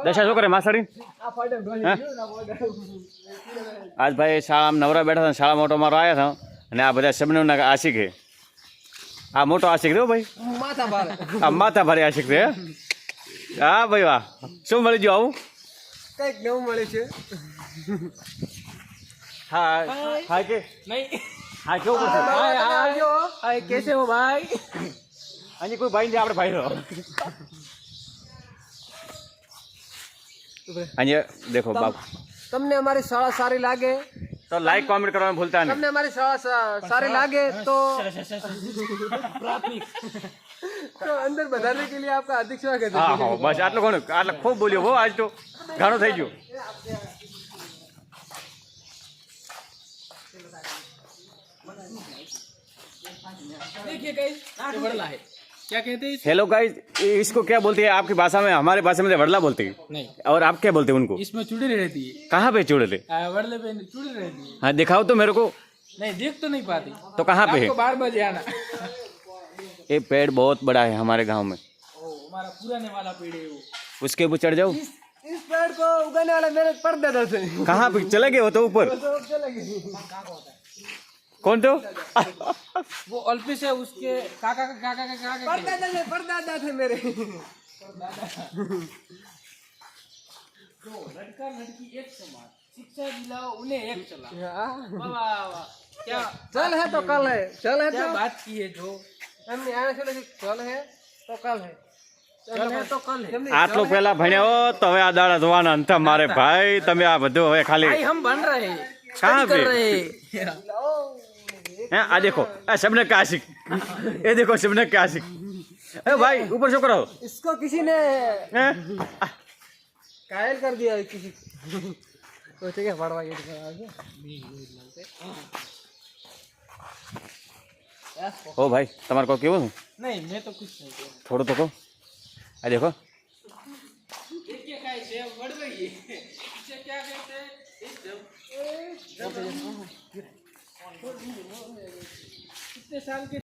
દશા શું કરે માસાડી? આજ ભાઈ શાળામાં નવરા બેઠા હતા, શાળા મોટો મારો આવ્યા હતા અને આ બધા શબનમના આશિક છે. આ મોટો આશિક રહ્યો ભાઈ, આ માથા ભારે આશિક છે. હા ભાઈ વાહ, શું મળી ગયું આવું? કઈક નવું મળે છે. હા હા કે નહીં હા કેવું કરશે? હાય કેસે હો ભાઈ? અહીં કોઈ ભાઈ નહીં, આપણે ભાઈ રહો. અહીંયા દેખો બાપ, તમને અમારી શાળા સારી લાગે તો લાઈક કોમેન્ટ કરવાનું ભૂલતા નહીં. તમને हमारी शाळा सारी लागे तो अंदर बढ़ाने के लिए आपका हार्दिक स्वागत है. હા હા બસ આટલું ઘણું, આટલું ખૂબ બોલ્યો હો, આજ તો ઘણું થઈ ગયું. देखिए गाइस ये वड़ला है, क्या कहते हैं हेलो गाइस, इसको क्या बोलते हैं आपकी भाषा में? हमारे भाषा में वड़ला बोलते हैं. नहीं, और आप क्या बोलते हैं उनको? इसमें चुड़ैल रहती है. कहाँ पे चुड़ैल? वड़ले पे चुड़ैल रहती है. हाँ दिखाओ तो मेरे को. नहीं देख तो नहीं पाती. तो कहाँ पे है? आपको 12 बजे आना. ये पेड़ बहुत बड़ा है हमारे गांव में. हमारा पुराने वाला पेड़ है वो. उसके ऊपर चढ़ जाओ. इस पेड़ को उगाने वाला मेरे परदादा थे. कहाँ पे चले गए हो? तो ऊपर कौन तो? वो अल्पी से उसके काका का परदादा थे मेरे. लड़का लड़की एक समान, शिक्षा दिलाओ उन्हें एक चला. वाह वाह, क्या चल है तो कल है, चल है तो बात की है जो हमने आने से चल है तो कल है, चल है तो कल है. આટલું પહેલા ભણ્યા હો તો હવે આ દાડા જોવાના અંત મારે ભાઈ. તમે આ બધું હવે ખાલી भाई हम बन रहे हैं, कहाँ study कर पे? रहे हैं. हैं आ देखो शबनम का आशिक, ये देखो शबनम का आशिक. अरे भाई ऊपर शो करो. इसको किसी ने हैं? कायल कर दिया है किसी सोचे क्या पड़वा ये ओ भाई તમારે को કેવું? नहीं मैं तो कुछ नहीं किया. થોડું તો કહો. આ देखो देखिए कैसे बढ़ गई है. इसे क्या कहते हैं कितने साल के